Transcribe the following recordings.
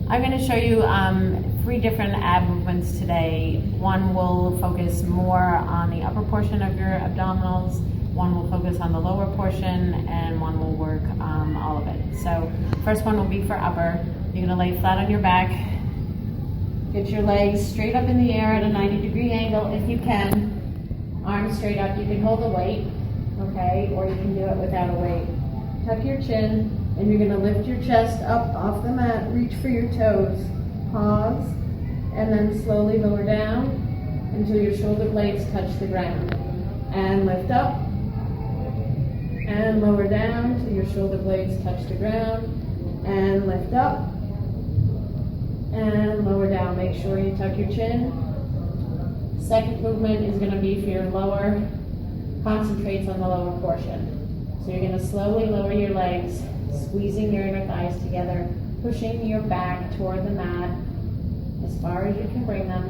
I'm going to show you 3 different ab movements today. One will focus more on the upper portion of your abdominals, one will focus on the lower portion, and one will work all of it. So first one will be for upper. You're going to lay flat on your back. Get your legs straight up in the air at a 90-degree angle if you can. Arms straight up. You can hold the weight, okay, or you can do it without a weight. Tuck your chin, and you're going to lift your chest up off the mat. Reach for your toes. Pause, and then slowly lower down until your shoulder blades touch the ground. And lift up, and lower down until your shoulder blades touch the ground. And lift up, and lower down. Make sure you tuck your chin. Second movement is going to be for your lower, concentrates on the lower portion. So you're going to slowly lower your legs, squeezing your inner thighs together, pushing your back toward the mat as far as you can bring them,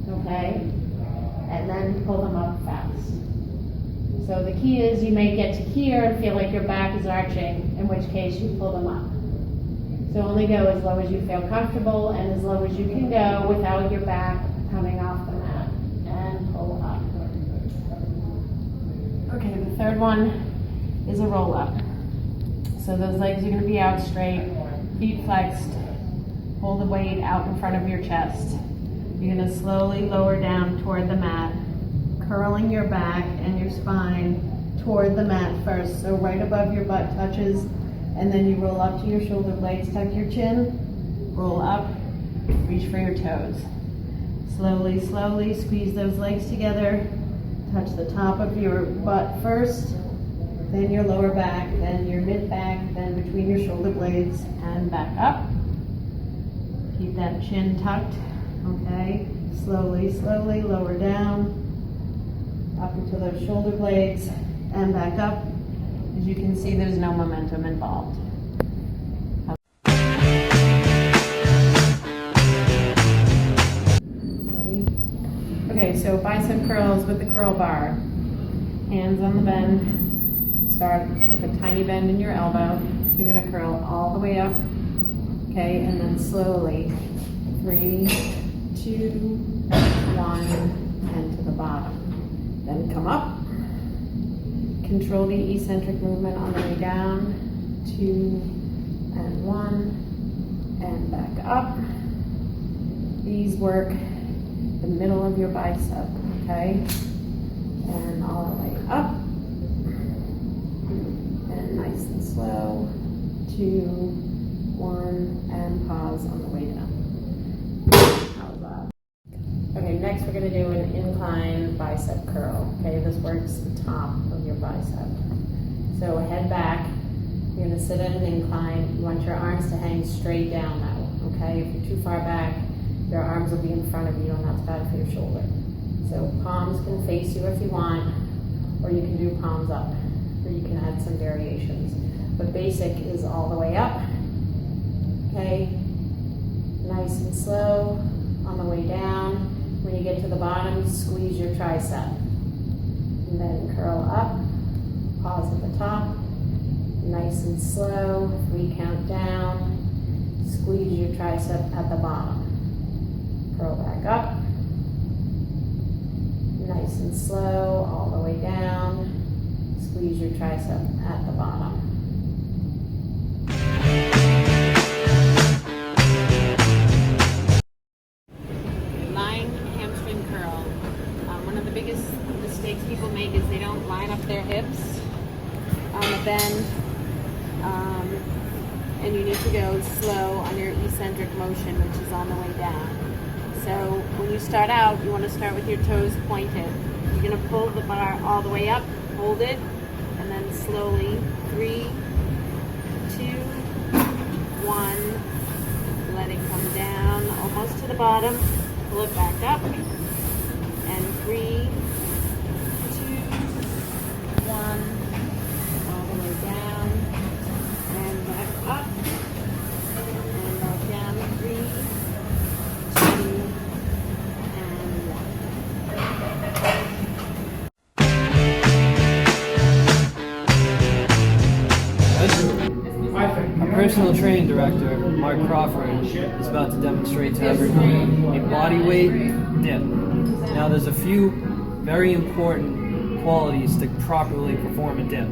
okay? And then pull them up fast. So the key is you may get to here and feel like your back is arching, in which case you pull them up. So only go as low as you feel comfortable and as low as you can go without your back coming off the mat. And pull up. Okay, the third one is a roll up. So those legs are going to be out straight, feet flexed, hold the weight out in front of your chest. You're going to slowly lower down toward the mat, curling your back and your spine toward the mat first. So right above your butt touches, and then you roll up to your shoulder blades, tuck your chin, roll up, reach for your toes. Slowly, slowly squeeze those legs together, touch the top of your butt first, then your lower back, then your mid back, then between your shoulder blades, and back up. Keep that chin tucked, okay? Slowly, slowly lower down, up into those shoulder blades, and back up. As you can see, there's no momentum involved. Ready? Okay, so bicep curls with the curl bar. Hands on the bend. Start with a tiny bend in your elbow. You're going to curl all the way up, okay, and then slowly 3, 2, 1, and to the bottom. Then come up. Control the eccentric movement on the way down. 2 and 1, and back up. These work the middle of your bicep, okay, and all the way up. Nice and slow, 2, 1, and pause on the way down. How's that? Okay, next we're going to do an incline bicep curl. Okay, this works the top of your bicep. So head back, you're going to sit at an incline. You want your arms to hang straight down though, okay? If you're too far back, your arms will be in front of you and that's bad for your shoulder. So palms can face you if you want, or you can do palms up. Or you can add some variations. But basic is all the way up. Okay, nice and slow on the way down. When you get to the bottom, squeeze your tricep. And then curl up, pause at the top. Nice and slow, 3 count down. Squeeze your tricep at the bottom. Curl back up. Nice and slow, all the way down. Squeeze your tricep at the bottom. Lying hamstring curl. One of the biggest mistakes people make is they don't line up their hips on the bend, and you need to go slow on your eccentric motion, which is on the way down. So when you start out, you want to start with your toes pointed. You're going to pull the bar all the way up, hold it, and then slowly 3, 2, 1, let it come down almost to the bottom, pull it back up, and 3, 2, 1, all the way down, and back up, and back down, 3, 2, and 1. I think personal training director, Mark Crawford, is about to demonstrate to everyone a bodyweight dip. Now there's a few very important qualities to properly perform a dip.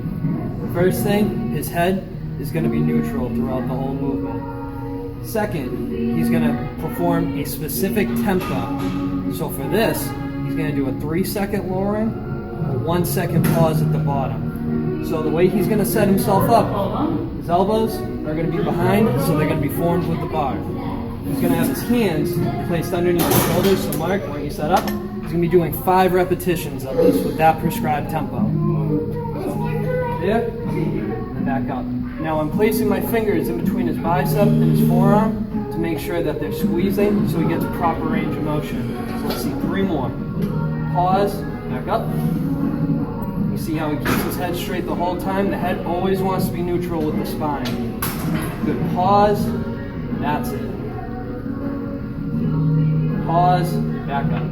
First thing, his head is going to be neutral throughout the whole movement. Second, he's going to perform a specific tempo. So for this, he's going to do a 3-second lowering, a 1-second pause at the bottom. So the way he's going to set himself up, his elbows are going to be behind, so they're going to be formed with the bar. He's going to have his hands placed underneath his shoulders. So Mark, when you set up, he's going to be doing 5 repetitions of this with that prescribed tempo. There, and back up. Now I'm placing my fingers in between his bicep and his forearm to make sure that they're squeezing so he gets proper range of motion. So let's see, 3 more. Pause, back up. You see how he keeps his head straight the whole time? The head always wants to be neutral with the spine. Good, pause, that's it. Pause, back up.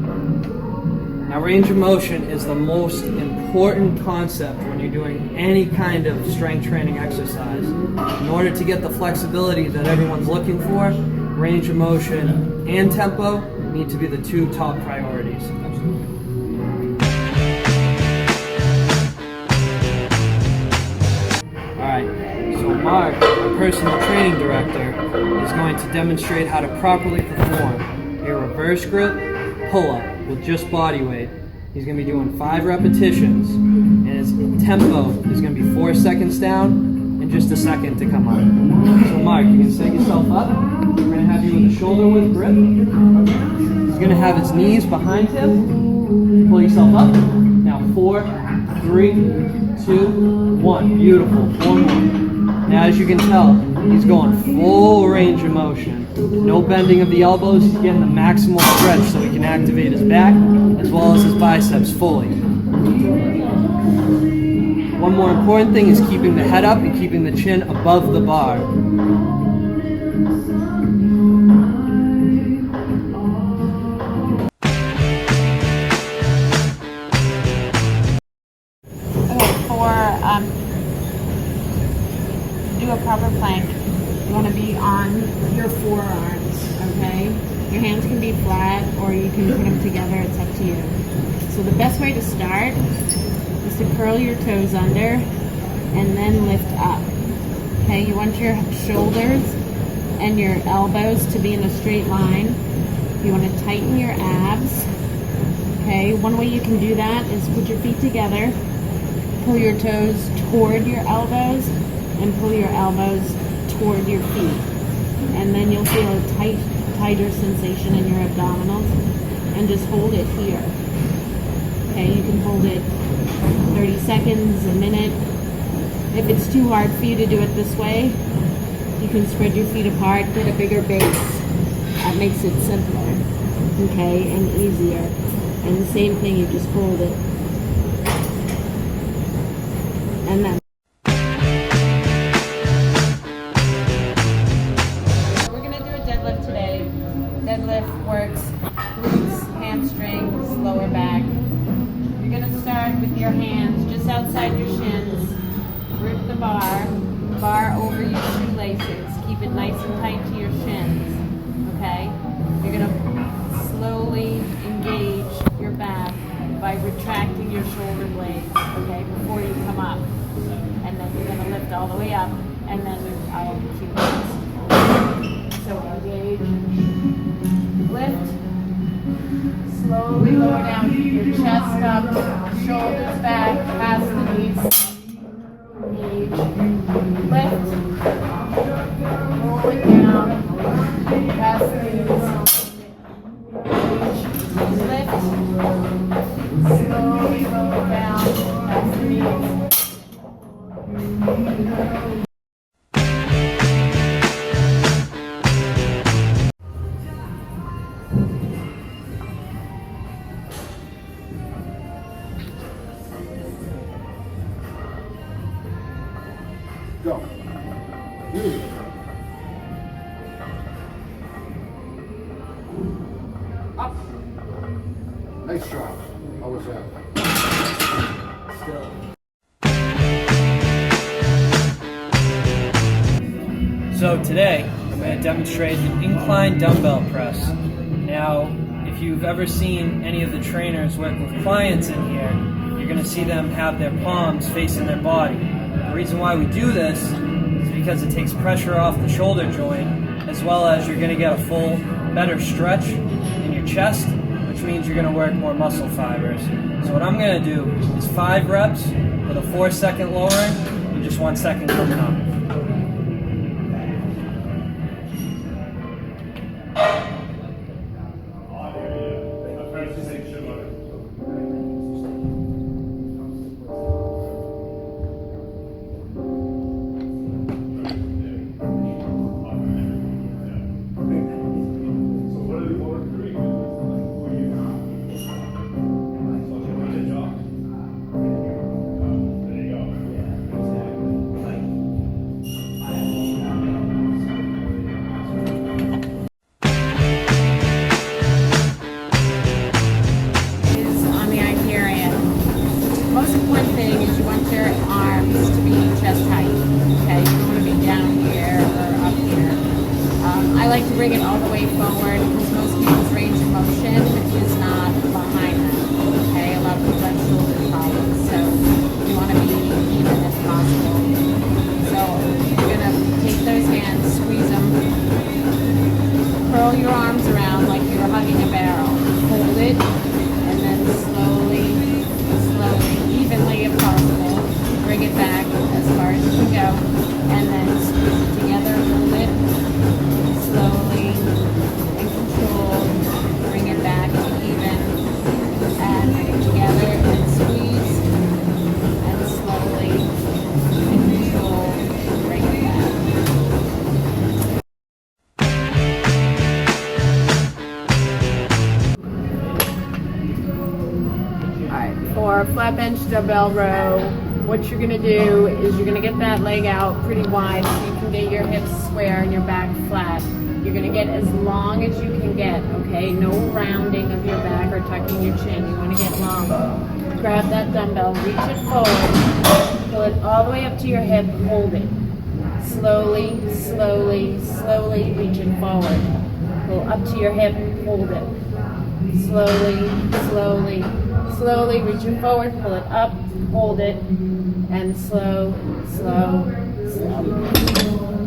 Now range of motion is the most important concept when you're doing any kind of strength training exercise. In order to get the flexibility that everyone's looking for, range of motion and tempo need to be the 2 top priorities. Alright, so Mark, our personal training director, is going to demonstrate how to properly perform a reverse grip pull-up with just body weight. He's going to be doing 5 repetitions, and his tempo is going to be 4 seconds down and just a second to come up. So Mark, you can set yourself up. We're going to have you with a shoulder width grip. He's going to have his knees behind him. Pull yourself up. Now 4, 3, 2, 1. Beautiful. 4 more. Now as you can tell, he's going full range of motion. No bending of the elbows. He's getting the maximal stretch so he can activate his back as well as his biceps fully. One more important thing is keeping the head up and keeping the chin above the bar. Do a proper plank, you want to be on your forearms, okay? Your hands can be flat or you can put them together, it's up to you. So the best way to start is to curl your toes under and then lift up, okay? You want your shoulders and your elbows to be in a straight line. You want to tighten your abs, okay? One way you can do that is put your feet together, pull your toes toward your elbows, and pull your elbows toward your feet. And then you'll feel a tighter sensation in your abdominals. And just hold it here. Okay, you can hold it 30 seconds, a minute. If it's too hard for you to do it this way, you can spread your feet apart, get a bigger base. That makes it simpler, okay, and easier. And the same thing, you just hold it. And then deadlift works glutes, hamstrings, lower back. You're going to start with your hands just outside your shins. Grip the bar over your shoelaces. Keep it nice and tight to your shins. Okay? You're going to slowly engage your back by retracting your shoulder blades, okay, before you come up. And then you're going to lift all the way up, and then I have the 2 hands. So engage. Lift, slowly lower down, keep your chest up, shoulders back, past the knees, engage, lift, roll it down, past the knees, engage, lift, slowly lower down, past the knees. Go. Beautiful. Up. Nice job. How was that? Still. So today, I'm going to demonstrate an incline dumbbell press. Now, if you've ever seen any of the trainers work with clients in here, you're going to see them have their palms facing their body. The reason why we do this is because it takes pressure off the shoulder joint, as well as you're going to get a full, better stretch in your chest, which means you're going to work more muscle fibers. So what I'm going to do is 5 reps with a 4-second lowering and just 1 second coming up. Most important thing is you want your arms to be chest height. Okay, you don't want to be down here or up here. I like to bring it all the way forward because most people's range of motion is not behind them. Okay, a lot of people have shoulder problems, so you want to be even as possible. So you're gonna take those hands, squeeze them, curl your arms around like you're hugging a barrel. Hold it, and then slowly, evenly if possible, bring it back as far as you can go, and then squeeze it together, hold it, slowly, in control, bring it back even, and bring it together, and squeeze, and slowly, in control, bring it back. For a flat bench dumbbell row, what you're going to do is you're going to get that leg out pretty wide so you can get your hips square and your back flat. You're going to get as long as you can get, okay? No rounding of your back or tucking your chin. You want to get long. Grab that dumbbell, reach it forward, pull it all the way up to your hip, hold it. Slowly, slowly, slowly reach it forward. Pull up to your hip, hold it. Slowly, slowly, slowly reach it forward, pull it up, hold it, and slow, slow, slow.